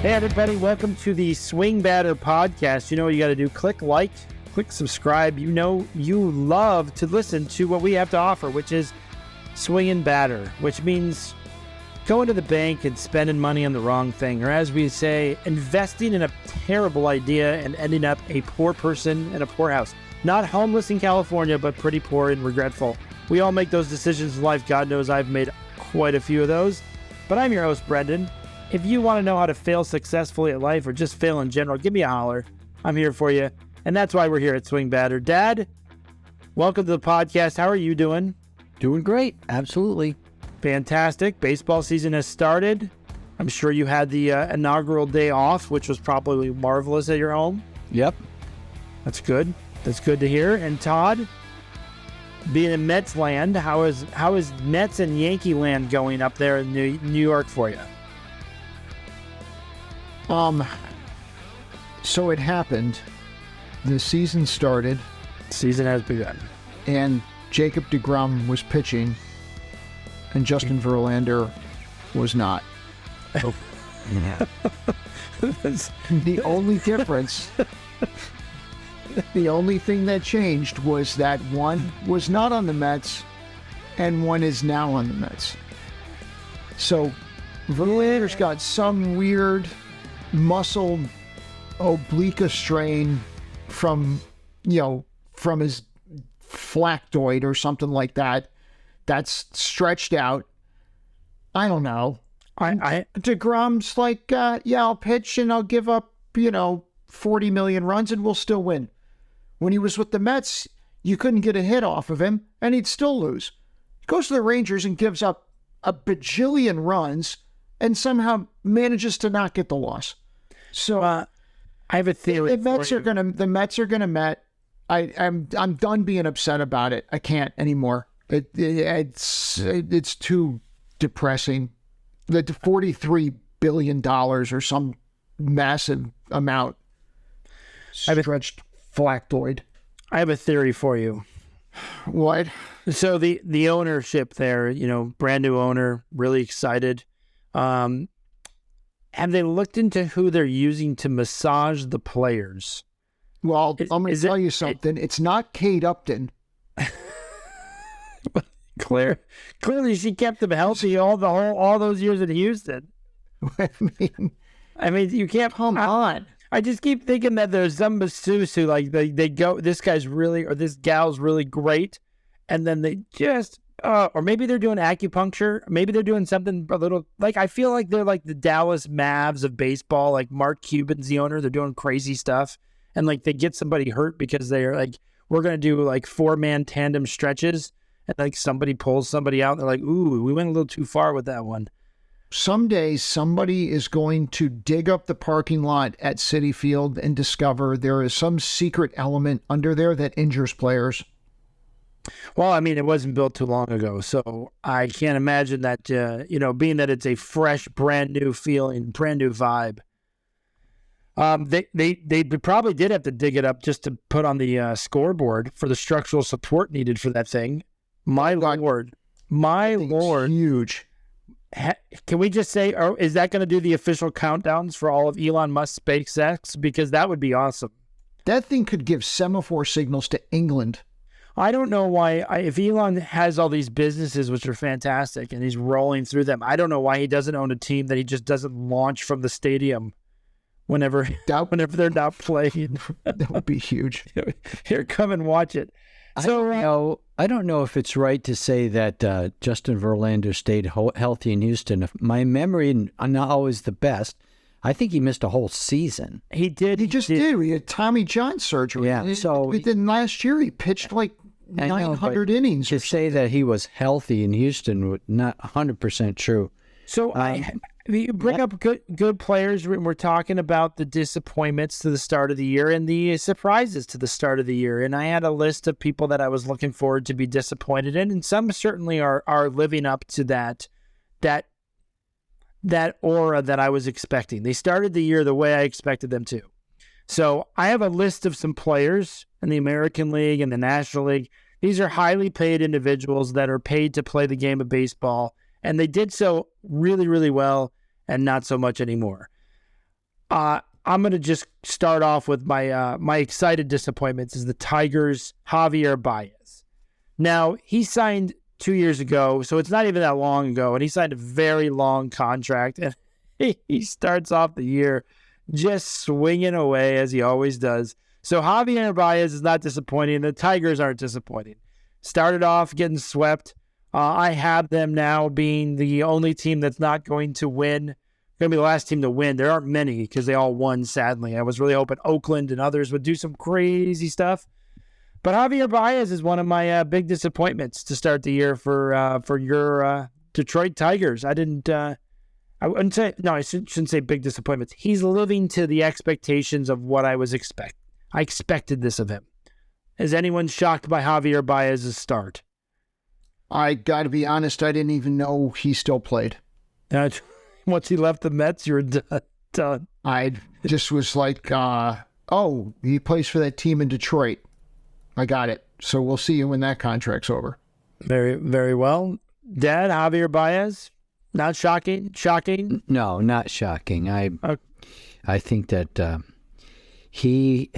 Hey everybody, welcome to the SwingBadder podcast. You know what you got to do? Click like, click subscribe. You know you love to listen to what we have to offer, which is SwingBadder, which means going to the bank and spending money on the wrong thing, or as we say, investing in a terrible idea and ending up a poor person in a poor house. Not homeless in California, but pretty poor and regretful. We all make those decisions in life. God knows I've made quite a few of those. But I'm your host, Brendan. If you want to know how to fail successfully at life or just fail in general, give me a holler. I'm here for you. And that's why we're here at SwingBadder. Dad, welcome to the podcast. How are you doing? Doing great. Absolutely. Fantastic. Baseball season has started. I'm sure you had the inaugural day off, which was probably marvelous at your home. Yep. That's good. That's good to hear. And Todd, being in Mets land, how is Mets and Yankee land going up there in New York for you? So it happened. The season started. Season has begun. And Jacob deGrom was pitching, and Justin Verlander was not. Oh, yeah. The only difference, the only thing that changed was that one was not on the Mets, and one is now on the Mets. So Verlander's got some weird muscle oblique strain from his flactoid or something like that. That's stretched out. I don't know. DeGrom's like, yeah, I'll pitch and I'll give up, 40 million runs and we'll still win. When he was with the Mets, you couldn't get a hit off of him and he'd still lose. He goes to the Rangers and gives up a bajillion runs and somehow manages to not get the loss. So I have a theory. The Mets are gonna Met. I'm done being upset about it. I can't anymore. It's too depressing. The $43 billion or some massive amount stretched flactoid. I have a theory for you. What? So the ownership there, brand new owner, really excited. Have they looked into who they're using to massage the players? Well, I'm going to tell you something. It's not Kate Upton. Clearly, she kept them healthy all those years in Houston. I mean, you can't. Come on. I just keep thinking that there's some masseuse who they go, this guy's really, or this gal's really great, and then they just. Or maybe they're doing acupuncture. Maybe they're doing something a little I feel like they're like the Dallas Mavs of baseball. Like Mark Cuban's the owner. They're doing crazy stuff. And they get somebody hurt because they're we're going to do 4-man tandem stretches. And somebody pulls somebody out. And they're like, ooh, we went a little too far with that one. Someday somebody is going to dig up the parking lot at Citi Field and discover there is some secret element under there that injures players. Well, I mean, it wasn't built too long ago, so I can't imagine that, being that it's a fresh, brand new feeling, brand new vibe. They probably did have to dig it up just to put on the scoreboard for the structural support needed for that thing. My Lord. Huge. Can we just say, is that going to do the official countdowns for all of Elon Musk's SpaceX? Because that would be awesome. That thing could give semaphore signals to England. I don't know why, if Elon has all these businesses, which are fantastic, and he's rolling through them, I don't know why he doesn't own a team that he just doesn't launch from the stadium whenever they're not playing. That would be huge. Here, come and watch it. I don't know if it's right to say that Justin Verlander stayed healthy in Houston. If my memory, not always the best, I think he missed a whole season. He did. He did. He had Tommy John surgery. Yeah. So then last year he pitched 900 innings. To say that he was healthy in Houston was not 100% true. So you bring up good players. We're talking about the disappointments to the start of the year and the surprises to the start of the year. And I had a list of people that I was looking forward to be disappointed in, and some certainly are living up to that aura that I was expecting. They started the year the way I expected them to. So I have a list of some players in the American League and the National League. These are highly paid individuals that are paid to play the game of baseball, and they did so really, really well and not so much anymore. I'm going to just start off with my excited disappointments is the Tigers' Javier Baez. Now, he signed 2 years ago, so it's not even that long ago, and he signed a very long contract, and he starts off the year just swinging away as he always does. So Javier Baez is not disappointing. The Tigers aren't disappointing. Started off getting swept. I have them now being the only team that's not going to win. Going to be the last team to win. There aren't many because they all won, sadly. I was really hoping Oakland and others would do some crazy stuff. But Javier Baez is one of my big disappointments to start the year for your Detroit Tigers. I wouldn't say, no, I shouldn't say big disappointments. He's living to the expectations of what I was expecting. I expected this of him. Is anyone shocked by Javier Baez's start? I got to be honest, I didn't even know he still played. Once he left the Mets, you were done. I just was like, oh, he plays for that team in Detroit. I got it. So we'll see you when that contract's over. Very, very well. Dad, Javier Baez, not shocking? Shocking? No, not shocking. I think that his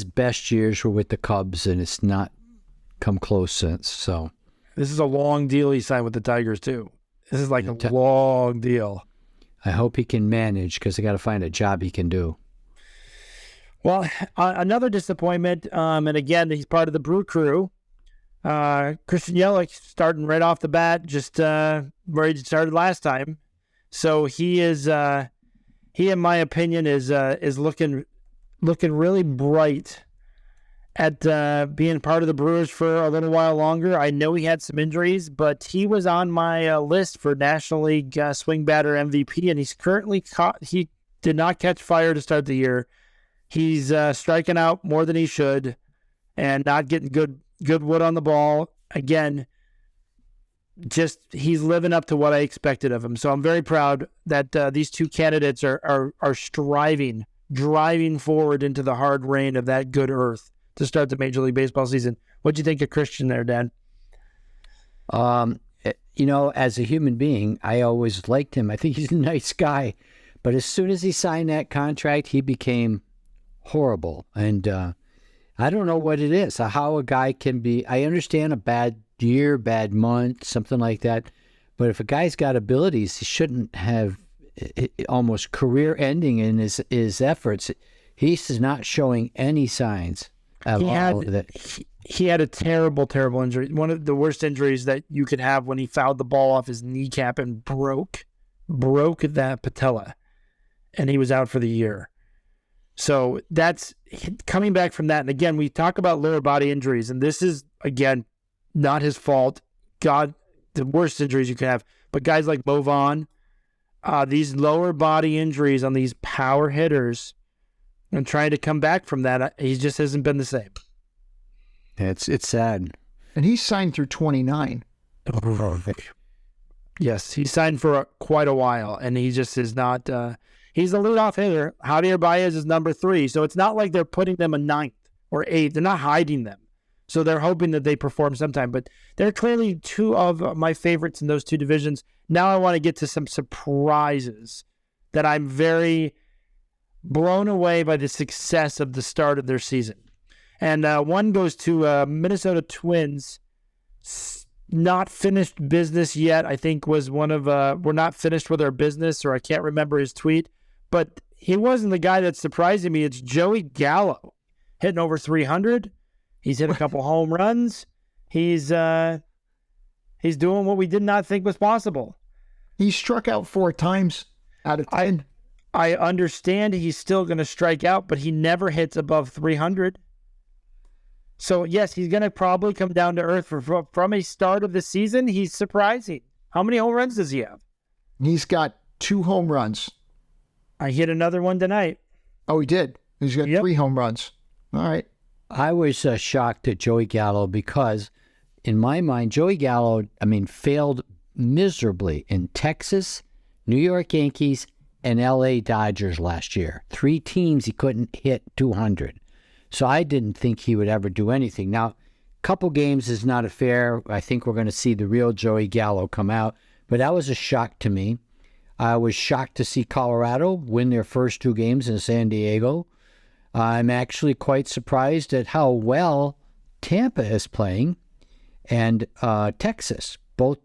best years were with the Cubs, and it's not come close since. So this is a long deal he signed with the Tigers too. This is like a long deal. I hope he can manage because I got to find a job he can do. Well, another disappointment, and again, he's part of the Brew Crew. Christian Yelich starting right off the bat, just where he started last time. So he, in my opinion, is looking really bright at being part of the Brewers for a little while longer. I know he had some injuries, but he was on my list for National League SwingBadder MVP, and he's currently he did not catch fire to start the year. He's striking out more than he should and not getting good wood on the ball. Again, just he's living up to what I expected of him. So I'm very proud that these two candidates are driving forward into the hard rain of that good earth to start the Major League Baseball season. What'd you think of Christian there, Dan? As a human being, I always liked him. I think he's a nice guy. But as soon as he signed that contract, he became horrible. And I don't know what it is, how a guy can be. I understand a bad year, bad month, something like that. But if a guy's got abilities, he shouldn't have almost career-ending in his efforts. He's not showing any signs. He had a terrible, terrible injury. One of the worst injuries that you could have when he fouled the ball off his kneecap and broke that patella, and he was out for the year. So that's coming back from that. And again, we talk about lower body injuries, and this is, again, not his fault. God, the worst injuries you can have. But guys like Mo Vaughn, these lower body injuries on these power hitters, and trying to come back from that, he just hasn't been the same. It's sad. And he's signed through 29. Yes, he signed for quite a while, and he just is not. He's a leadoff hitter. Javier Baez is number 3, so it's not like they're putting them a 9th or 8th. They're not hiding them, so they're hoping that they perform sometime. But they're clearly two of my favorites in those two divisions. Now I want to get to some surprises that I'm very blown away by the success of the start of their season. And one goes to Minnesota Twins. Not finished business yet, I think was one of, we're not finished with our business, or I can't remember his tweet. But he wasn't the guy that's surprising me. It's Joey Gallo hitting over 300. He's hit a couple home runs. He's doing what we did not think was possible. He struck out 4 times out of 10. I understand he's still going to strike out, but he never hits above 300. So, yes, he's going to probably come down to earth from a start of the season. He's surprising. How many home runs does he have? He's got 2 home runs. I hit another one tonight. Oh, he did? He's got 3 home runs. All right. I was shocked at Joey Gallo because, in my mind, Joey Gallo, failed miserably in Texas, New York Yankees, and L.A. Dodgers last year. 3 teams he couldn't hit 200. So I didn't think he would ever do anything. Now, a couple games is not a fair. I think we're going to see the real Joey Gallo come out. But that was a shock to me. I was shocked to see Colorado win their first 2 games in San Diego. I'm actually quite surprised at how well Tampa is playing, and Texas, both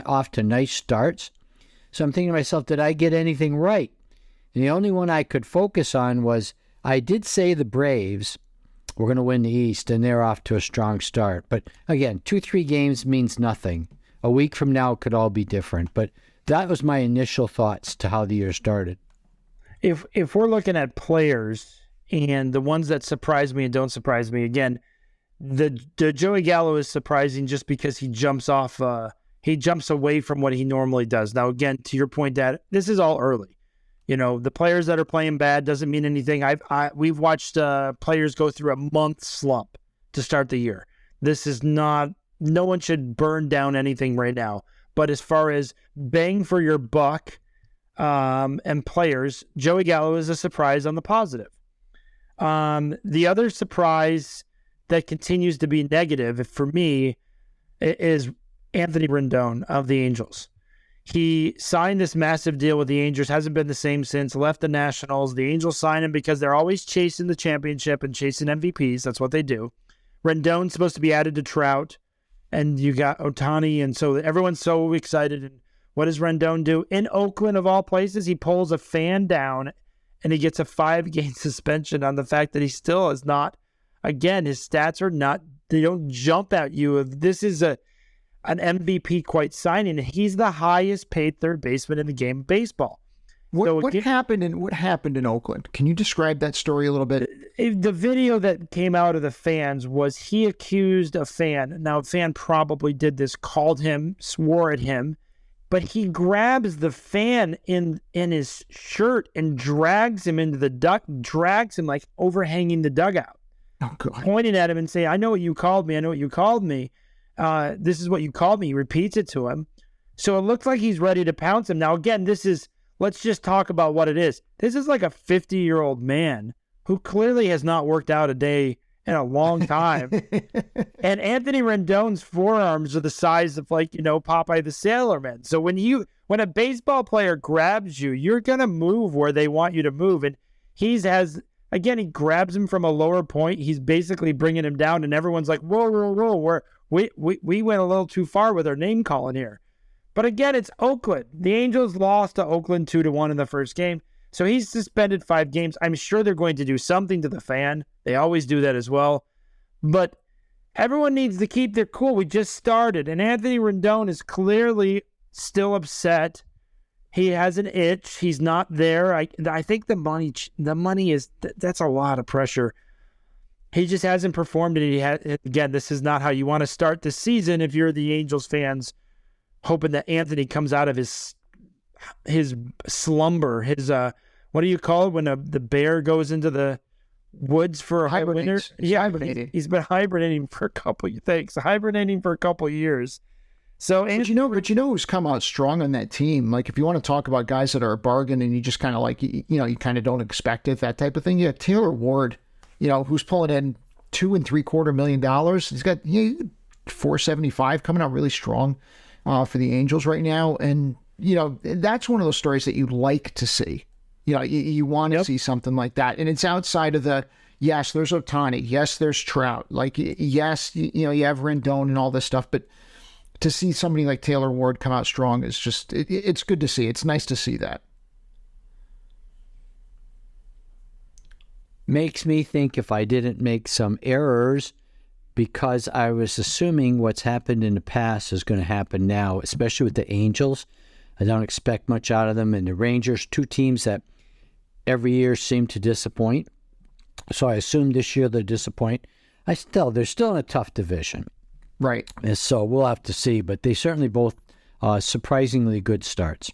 off to nice starts. So I'm thinking to myself, did I get anything right? And the only one I could focus on was, I did say the Braves were going to win the East, and they're off to a strong start. But again, 2-3 games means nothing. A week from now it could all be different. But that was my initial thoughts to how the year started. If we're looking at players and the ones that surprise me and don't surprise me, again, the Joey Gallo is surprising just because he jumps away from what he normally does. Now, again, to your point, Dad, this is all early. The players that are playing bad doesn't mean anything. We've watched players go through a month slump to start the year. This is not, no one should burn down anything right now. But as far as bang for your buck and players, Joey Gallo is a surprise on the positive. The other surprise that continues to be negative for me is Anthony Rendon of the Angels. He signed this massive deal with the Angels, hasn't been the same since, left the Nationals. The Angels signed him because they're always chasing the championship and chasing MVPs. That's what they do. Rendon's supposed to be added to Trout, and you got Ohtani, and so everyone's so excited. And what does Rendon do? In Oakland, of all places, he pulls a fan down, and he gets a 5-game suspension on the fact that he still is not, again, his stats are not, they don't jump at you. This is an MVP quite signing. He's the highest paid third baseman in the game of baseball. What happened in Oakland? Can you describe that story a little bit? The video that came out of the fans was he accused a fan. Now, a fan probably did this, called him, swore at him, but he grabs the fan in his shirt and drags him into the drags him like overhanging the dugout. Oh, God. Pointing at him and saying, I know what you called me. I know what you called me. This is what you called me. He repeats it to him. So it looks like he's ready to pounce him. Now, again, let's just talk about what it is. This is like a 50-year-old man who clearly has not worked out a day in a long time. And Anthony Rendon's forearms are the size of Popeye the Sailor Man. So when a baseball player grabs you, you're going to move where they want you to move. And he grabs him from a lower point. He's basically bringing him down, and everyone's like, whoa, whoa, whoa, we went a little too far with our name calling here. But again, it's Oakland. The Angels lost to Oakland 2-1 in the first game. So he's suspended 5 games. I'm sure they're going to do something to the fan. They always do that as well. But everyone needs to keep their cool. We just started. And Anthony Rendon is clearly still upset. He has an itch. He's not there. I think the money is, that's a lot of pressure. He just hasn't performed. Again, this is not how you want to start the season if you're the Angels fans, hoping that Anthony comes out of his slumber, his what do you call it when the bear goes into the woods for a winter? Yeah, hibernating. He's been hibernating for a couple of years. So, but you know who's come out strong on that team? Like, if you want to talk about guys that are a bargain and you just kind of you kind of don't expect it, that type of thing. Yeah, Taylor Ward, who's pulling in $2.75 million. He's got $475 coming out really strong for the Angels right now, and that's one of those stories that you like to see. You want to see something like that, and it's outside of yes, there's Ohtani, yes, there's Trout, yes, you have Rendon and all this stuff, but to see somebody like Taylor Ward come out strong is just it's good to see. It's nice to see that. Makes me think if I didn't make some errors because I was assuming what's happened in the past is going to happen now, especially with the Angels. I don't expect much out of them. And the Rangers, 2 teams that every year seem to disappoint. So I assume this year they'll disappoint. They're still in a tough division. Right. And so we'll have to see. But they certainly both surprisingly good starts.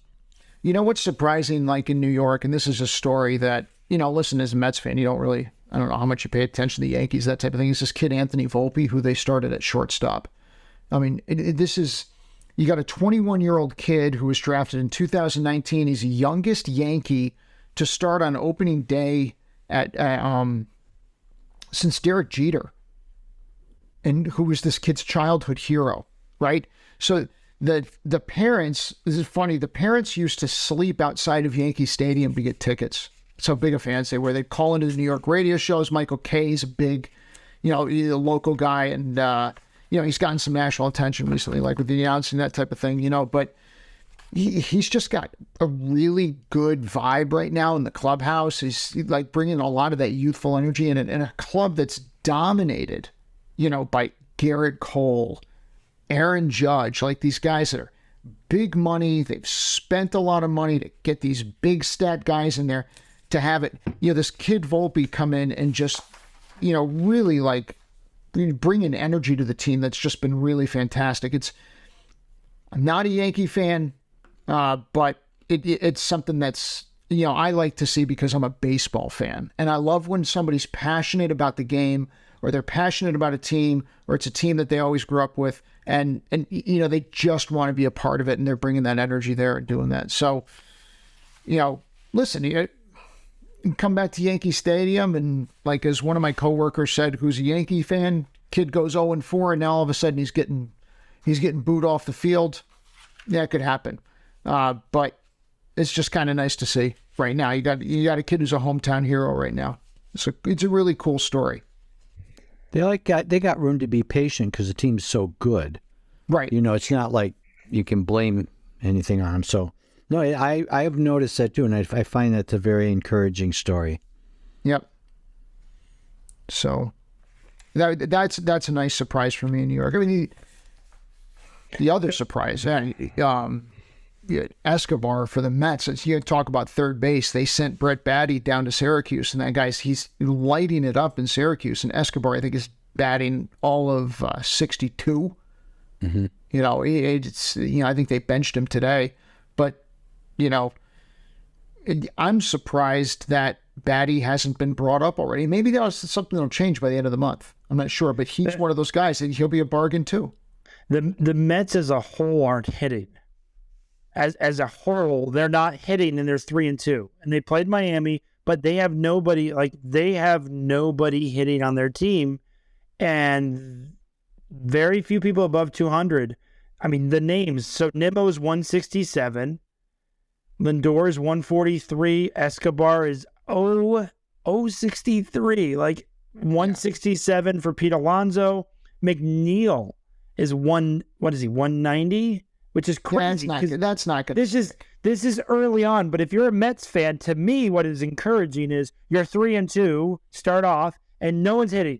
You know what's surprising, like in New York, and this is a story that, listen, as a Mets fan, I don't know how much you pay attention to the Yankees, that type of thing. Is this kid Anthony Volpe, who they started at shortstop. I mean, you got a 21-year-old kid who was drafted in 2019. He's the youngest Yankee to start on opening day since Derek Jeter, and who was this kid's childhood hero, right? So the parents, this is funny, the parents used to sleep outside of Yankee Stadium to get tickets. That's how big a fans they were. They'd call into the New York radio shows. Michael Kay's a big, he's a local guy, and he's gotten some national attention recently, like with the announcing, that type of thing, but he's just got a really good vibe right now in the clubhouse. He's like bringing a lot of that youthful energy in a club that's dominated, by Garrett Cole, Aaron Judge, like these guys that are big money. They've spent a lot of money to get these big stat guys in there to have it. This kid Volpe come in and just, really like bring an energy to the team that's just been really fantastic. I'm not a Yankee fan, but it's something that's, I like to see because I'm a baseball fan. And I love when somebody's passionate about the game, or they're passionate about a team, or it's a team that they always grew up with, and they just want to be a part of it, and they're bringing that energy there and doing that. So, listen, you come back to Yankee Stadium, and like as one of my coworkers said, who's a Yankee fan, kid goes 0-4, and now all of a sudden he's getting booed off the field. Yeah, it could happen. But it's just kind of nice to see right now. You got a kid who's a hometown hero right now. So it's a really cool story. They got room to be patient because the team's so good. Right. It's not like you can blame anything on them. So, no, I have noticed that too, and I find that's a very encouraging story. Yep. So that's a nice surprise for me in New York. I mean, the other surprise, Escobar for the Mets. As you talk about third base, they sent Brett Baty down to Syracuse, and that guy's he's lighting it up in Syracuse. And Escobar, I think, is batting all of 62. Mm-hmm. I think they benched him today, but I'm surprised that Baty hasn't been brought up already. Maybe that was something that'll change by the end of the month. I'm not sure, but he's one of those guys, and he'll be a bargain too. The Mets as a whole aren't hitting. As a whole, they're not hitting, and they're 3-2. And they played Miami, but they have nobody hitting on their team, and very few people above 200. I mean, the names. So Nimmo is 167, Lindor is 143, Escobar is 063, like 167 for Pete Alonso. McNeil is 190. Which is crazy. That's not good. This is early on, but if you're a Mets fan, to me, what is encouraging is you're 3-2, start off, and no one's hitting.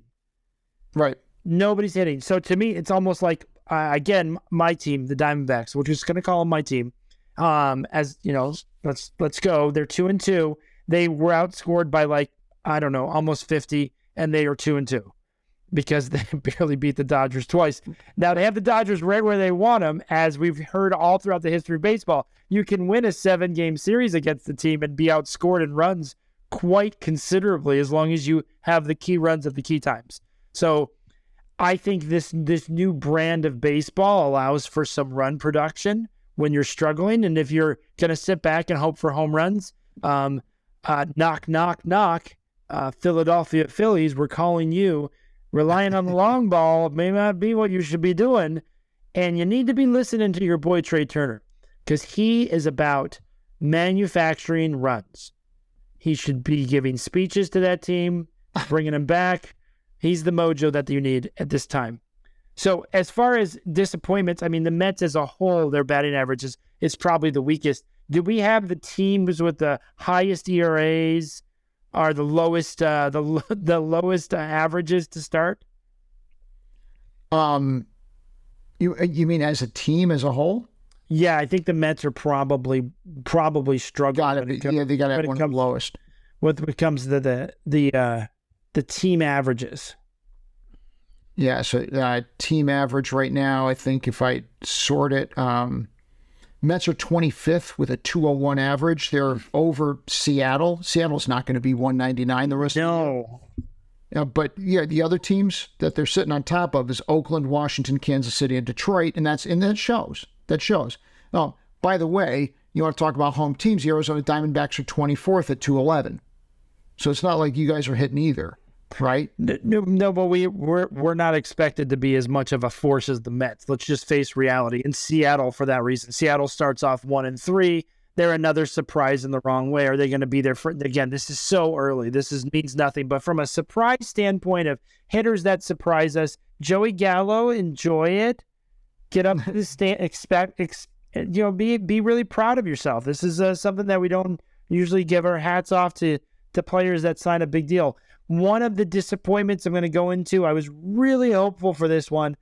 Right. Nobody's hitting. So to me, it's almost like again, my team, the Diamondbacks, we're just going to call them my team. As let's go. They're 2-2. They were outscored by almost 50, and they are 2-2. Because they barely beat the Dodgers twice. Now, they have the Dodgers right where they want them, as we've heard all throughout the history of baseball. You can win a 7-game series against the team and be outscored in runs quite considerably as long as you have the key runs at the key times. So I think this new brand of baseball allows for some run production when you're struggling. And if you're going to sit back and hope for home runs, knock, knock, knock, Philadelphia Phillies, we're calling you. Relying on the long ball may not be what you should be doing, and you need to be listening to your boy Trey Turner, because he is about manufacturing runs. He should be giving speeches to that team, bringing them back. He's the mojo that you need at this time. So as far as disappointments, I mean, the Mets as a whole, their batting average is probably the weakest. Do we have the teams with the highest ERAs? Are the lowest lowest averages to start? You mean as a team as a whole? Yeah, I think the Mets are probably struggling. They got to have one of the lowest. When it comes to the team averages. Yeah, so team average right now, I think if I sort it, Mets are 25th with a 201 average. They're over Seattle. Seattle's not going to be 199 the rest of the year. But the other teams that they're sitting on top of is Oakland, Washington, Kansas City, and Detroit, and that shows. That shows. Oh, by the way, you want to talk about home teams? The Arizona Diamondbacks are 24th at 211. So it's not like you guys are hitting either. right? No, but we're not expected to be as much of a force as the Mets. Let's just face reality. In Seattle, for that reason, Seattle starts off 1-3. They're another surprise in the wrong way. Are they going to be there for, again, this is so early. Means nothing. But from a surprise standpoint of hitters that surprise us, Joey Gallo, enjoy it. Get up to the stand, be really proud of yourself. This is something that we don't usually give our hats off to players that sign a big deal. One of the disappointments I'm going to go into, I was really hopeful for this one.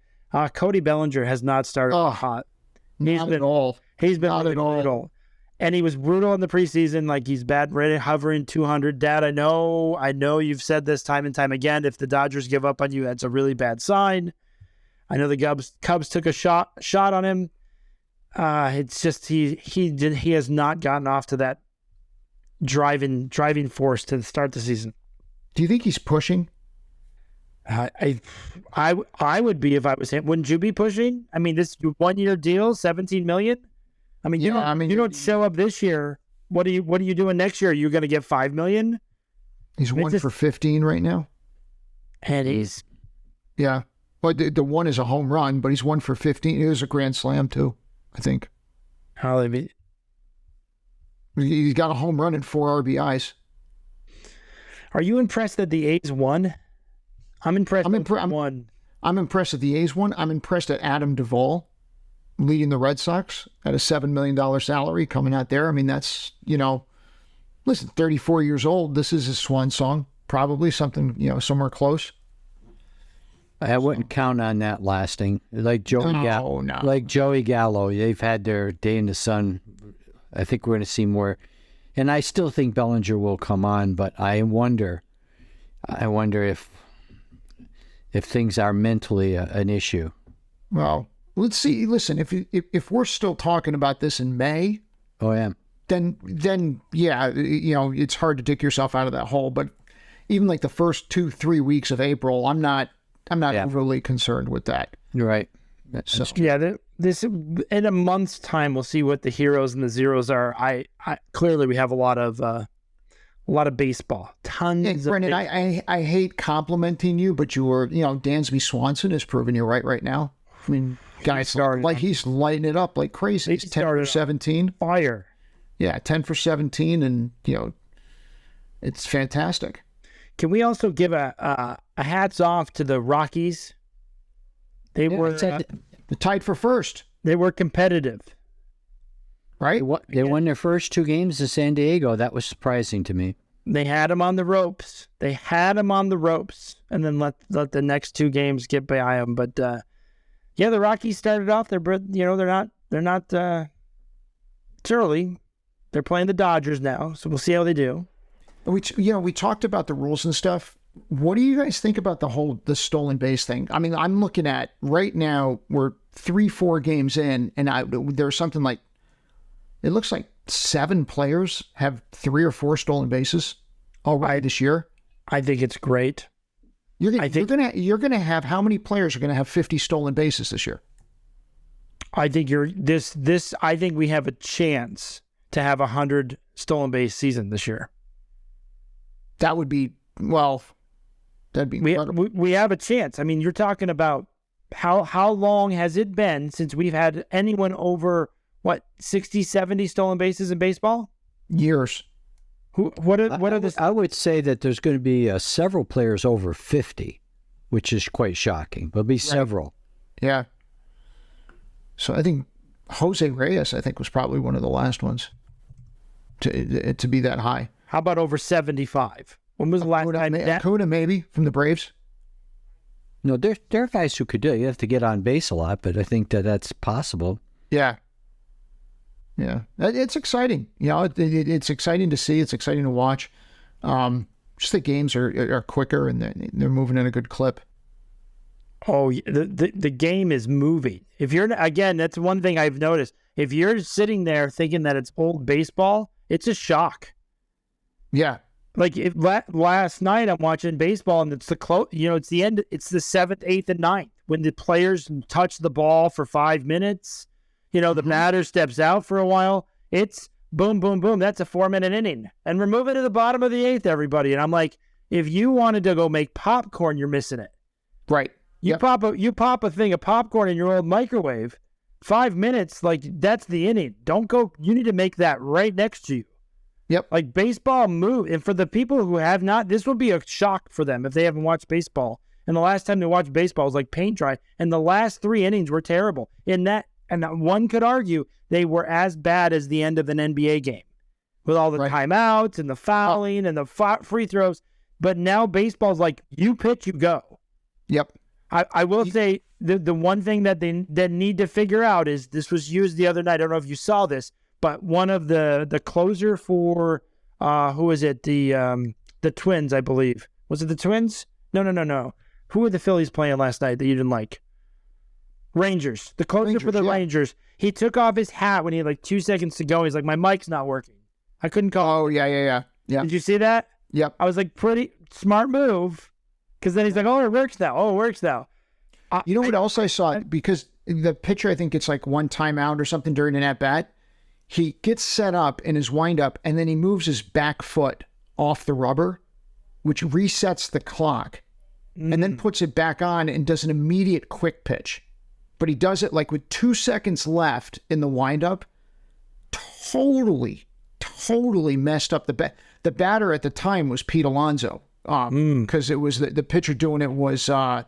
Cody Bellinger has not started hot. Not at all. He's been Not really at all. brutal. And he was brutal in the preseason, like he's bad, ready, hovering 200. Dad, I know you've said this time and time again. If the Dodgers give up on you, that's a really bad sign. I know the Cubs took a shot on him. It's just he has not gotten off to that driving force to start the season. Do you think he's pushing? I would be if I was him. Wouldn't you be pushing? I mean, this 1-year deal, $17 million. I mean, you don't show up this year. What are you doing next year? You're going to get $5 million. He's 1 for 15 right now, and he's yeah. Well, the one is a home run, but he's 1 for 15. It was a grand slam too, I think. He's got a home run and 4 RBIs. Are you impressed that the A's won? I'm impressed. I'm impressed that the A's won. I'm impressed at Adam Duvall leading the Red Sox at a $7 million salary coming out there. I mean, that's, listen, 34 years old. This is his swan song, probably something, somewhere close. I wouldn't count on that lasting. Like Joey Gallo, they've had their day in the sun. I think we're going to see more. And I still think Bellinger will come on, but I wonder if things are mentally an issue. Well, let's see. Listen, if we're still talking about this in May, then yeah, it's hard to dig yourself out of that hole. But even like the first 2-3 weeks of April, I'm not overly concerned with that. You're right. So, this in a month's time, we'll see what the heroes and the zeros are. I clearly we have a lot of baseball, tons. Brendan, I hate complimenting you, but Dansby Swanson has proven you're right now. I mean, guys, he's lighting it up like crazy. He's 10 for 17. Fire. Yeah, 10 for 17, and it's fantastic. Can we also give a hats off to the Rockies? They were tied for first. They were competitive, right? They won their first 2 games in San Diego. That was surprising to me. They had them on the ropes. And then let the next 2 games get by them. But the Rockies started off. They're not. It's early. They're playing the Dodgers now, so we'll see how they do. We talked about the rules and stuff. What do you guys think about the stolen base thing? I mean, I'm looking at right now, we're 3-4 games in, and there's something like, it looks like 7 players have 3 or 4 stolen bases already this year. I think it's great. You're gonna have, how many players are gonna have 50 stolen bases this year? I think I think we have a chance to have 100 stolen base season this year. That would be, that'd be incredible. We have a chance. I mean, you're talking about how long has it been since we've had anyone over, 60, 70 stolen bases in baseball? Years. What are the? I would say that there's going to be several players over 50, which is quite shocking. There'll be several. Yeah. So I think Jose Reyes, was probably one of the last ones to be that high. How about over 75? When was the last time? Acuna, maybe, from the Braves. No, there are guys who could do it. You have to get on base a lot, but I think that's possible. Yeah. Yeah. It's exciting. It's exciting to see. It's exciting to watch. Just the games are quicker, and they're moving at a good clip. Oh, the game is moving. If you're, again, that's one thing I've noticed. If you're sitting there thinking that it's old baseball, it's a shock. Yeah. Like last night, I'm watching baseball, and it's it's the end. It's the 7th, 8th, and 9th when the players touch the ball for 5 minutes. The batter steps out for a while. It's boom, boom, boom. That's a 4-minute inning, and we're moving to the bottom of the 8th, everybody. And I'm like, If you wanted to go make popcorn, you're missing it. Right. You pop a thing of popcorn in your old microwave, 5 minutes, like that's the inning. Don't go. You need to make that right next to you. Yep. Like baseball move, and for the people who have not, this will be a shock for them if they haven't watched baseball. And the last time they watched baseball was like paint dry, and the last 3 innings were terrible. And one could argue they were as bad as the end of an NBA game, with all the timeouts and the fouling and the free throws. But now baseball's like, you pitch, you go. Yep. I will say the one thing that they need to figure out is, this was used the other night. I don't know if you saw this, but one of the closer for who was it? The Twins, I believe. Was it the Twins? No. Who were the Phillies playing last night that you didn't like? Rangers. The closer for the Rangers. He took off his hat when he had like 2 seconds to go. He's like, my mic's not working. I couldn't call. Oh, yeah. Did you see that? Yep. I was like, pretty smart move. Because then he's like, oh, it works now. You know what else I saw? Because the pitcher, I think, gets like one timeout or something during an at-bat. He gets set up in his windup, and then he moves his back foot off the rubber, which resets the clock, and then puts it back on and does an immediate quick pitch. But he does it like with 2 seconds left in the windup. Totally messed up the bat. The batter at the time was Pete Alonso, because it was the pitcher doing it was, I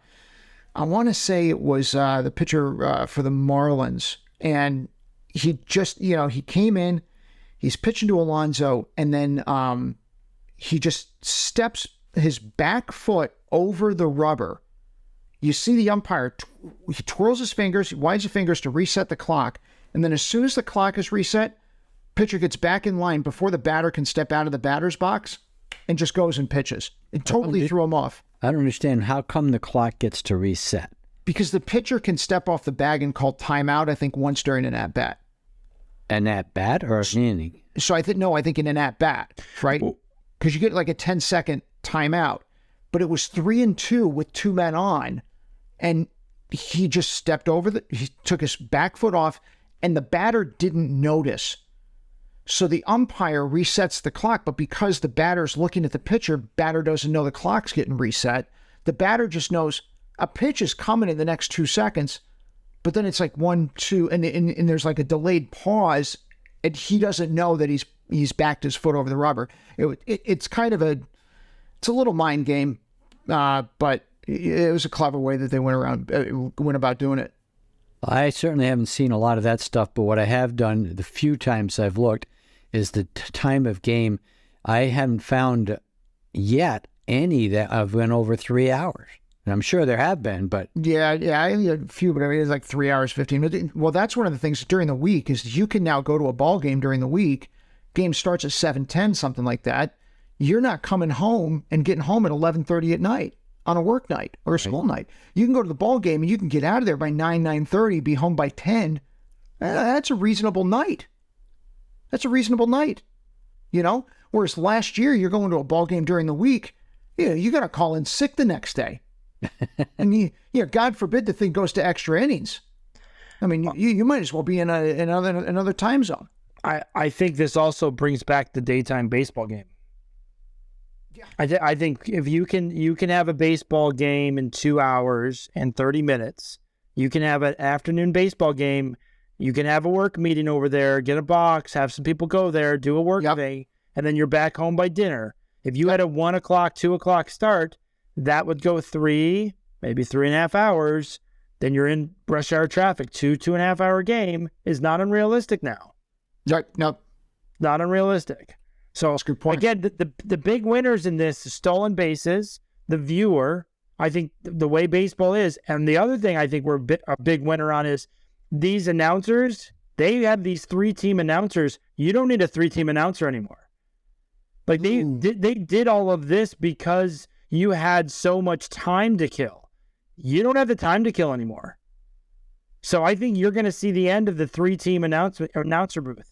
want to say it was the pitcher for the Marlins. And he just, he came in, he's pitching to Alonso, and then he just steps his back foot over the rubber. You see the umpire, he twirls his fingers, he winds his fingers to reset the clock. And then as soon as the clock is reset, pitcher gets back in line before the batter can step out of the batter's box and just goes and pitches. It totally threw him off. I don't understand. How come the clock gets to reset? Because the pitcher can step off the bag and call timeout, I think, once during an at-bat. An at-bat or an inning? So I think in an at-bat, right? Because you get like a 10-second timeout. But it was 3-2 with 2 men on, and he just stepped over he took his back foot off, and the batter didn't notice. So the umpire resets the clock, but because the batter's looking at the pitcher, batter doesn't know the clock's getting reset. The batter just knows a pitch is coming in the next 2 seconds, but then it's like 1, 2, and there's like a delayed pause, and he doesn't know that he's backed his foot over the rubber. It's kind of it's a little mind game, but it was a clever way that they went about doing it. I certainly haven't seen a lot of that stuff, but what I have done the few times I've looked is the time of game. I haven't found yet any that have went over 3 hours. And I'm sure there have been, but... Yeah, I had a few, but I mean, it's like 3 hours, 15 minutes. Well, that's one of the things during the week is you can now go to a ball game during the week. Game starts at 7:10, something like that. You're not coming home and getting home at 11:30 at night on a work night or a school night. You can go to the ball game and you can get out of there by 9:30, be home by 10. That's a reasonable night. Whereas last year, you're going to a ball game during the week, you got to call in sick the next day. And God forbid the thing goes to extra innings. I mean, you might as well be in another time zone. I think this also brings back the daytime baseball game. Yeah. I think if you can have a baseball game in 2 hours and 30 minutes, you can have an afternoon baseball game. You can have a work meeting over there, get a box, have some people go there, do a work thing, and then you're back home by dinner. If you had a 1 o'clock, 2 o'clock start, that would go 3, maybe 3.5 hours. Then you're in rush hour traffic. 2.5 hour game is not unrealistic now. Right. No. Not unrealistic. So that's a good point. Again, the big winners in this is stolen bases, the viewer. I think the way baseball is, and the other thing I think we're a big winner on is these announcers. They have these 3-team announcers. You don't need a 3-team announcer anymore. Like they did all of this because you had so much time to kill. You don't have the time to kill anymore. So I think you're going to see the end of the 3-team announcer booth.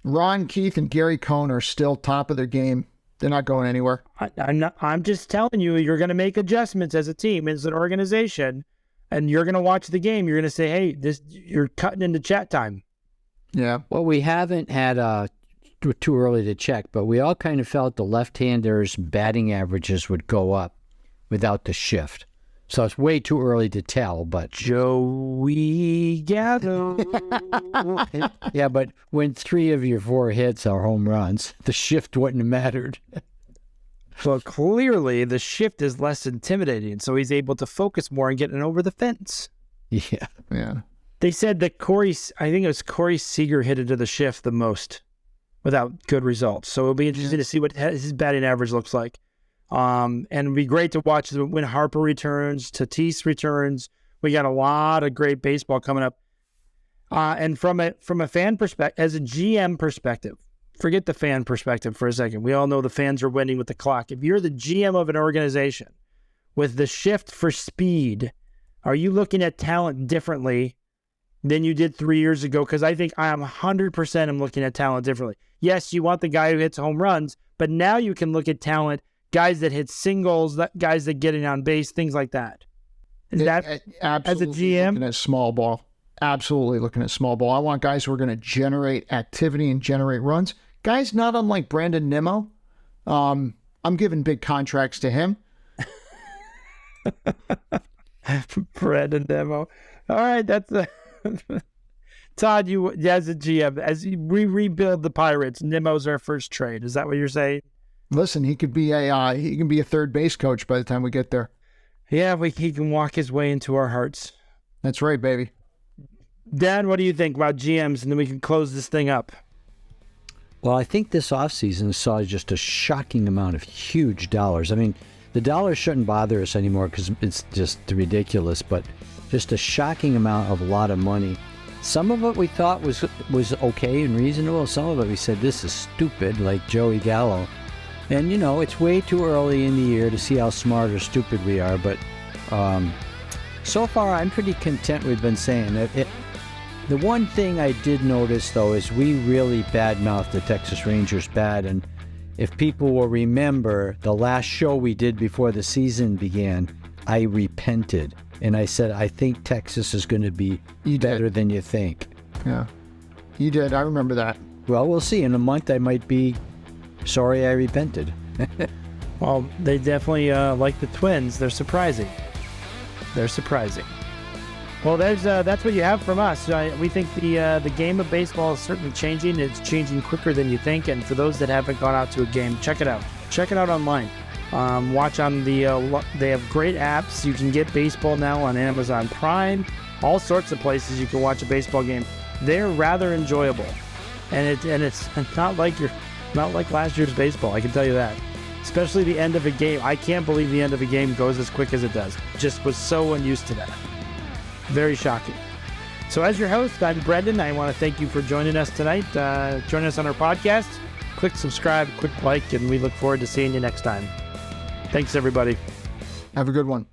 Ron Keith and Gary Cohn are still top of their game. They're not going anywhere. I'm just telling you, you're going to make adjustments as a team, as an organization, and you're going to watch the game. You're going to say, hey, you're cutting into chat time. Yeah. Well, we haven't had too early to check, but we all kind of felt the left-handers' batting averages would go up without the shift. So it's way too early to tell, but... Joey Gallo. Yeah, but when 3 of your 4 hits are home runs, the shift wouldn't have mattered. Well, clearly the shift is less intimidating, so he's able to focus more on getting over the fence. Yeah. Yeah. They said that Corey Seager hit into the shift the most without good results. So it'll be interesting to see what his batting average looks like. And it'd be great to watch when Harper returns, Tatis returns. We got a lot of great baseball coming up. And from a fan perspective, as a GM perspective, forget the fan perspective for a second. We all know the fans are winning with the clock. If you're the GM of an organization with the shift for speed, are you looking at talent differently than you did 3 years ago? Because I think I am 100% looking at talent differently. Yes, you want the guy who hits home runs, but now you can look at talent, guys that hit singles, guys that get in on base, things like that. Is that as a GM? Looking at small ball. Absolutely looking at small ball. I want guys who are going to generate activity and generate runs. Guys not unlike Brandon Nimmo. I'm giving big contracts to him. Brandon Nimmo. All right, that's Todd, you as a GM, as we rebuild the Pirates, Nimmo's our first trade. Is that what you're saying? Listen, he can be a third base coach by the time we get there. Yeah, he can walk his way into our hearts. That's right, baby. Dad, what do you think about GMs? And then we can close this thing up. Well, I think this offseason saw just a shocking amount of huge dollars. I mean, the dollars shouldn't bother us anymore because it's just ridiculous, but just a shocking amount of a lot of money. Some of it we thought was okay and reasonable. Some of it we said, this is stupid, like Joey Gallo. And, it's way too early in the year to see how smart or stupid we are. But so far, I'm pretty content we've been saying it. The one thing I did notice, though, is we really badmouthed the Texas Rangers bad. And if people will remember, the last show we did before the season began, I repented. And I said, I think Texas is going to be better than you think. Yeah, you did. I remember that. Well, we'll see. In a month, I might be sorry I repented. Well, they definitely, like the Twins, they're surprising. Well, that's what you have from us. We think the game of baseball is certainly changing. It's changing quicker than you think. And for those that haven't gone out to a game, check it out. Check it out online. Watch on they have great apps. You can get baseball now on Amazon Prime. All sorts of places you can watch a baseball game. They're rather enjoyable, and it's not like last year's baseball. I can tell you that. Especially the end of a game. I can't believe the end of a game goes as quick as it does. Just was so unused to that. Very shocking. So as your host, I'm Brendan. I want to thank you for joining us tonight. Join us on our podcast. Click subscribe, click like, and we look forward to seeing you next time. Thanks, everybody. Have a good one.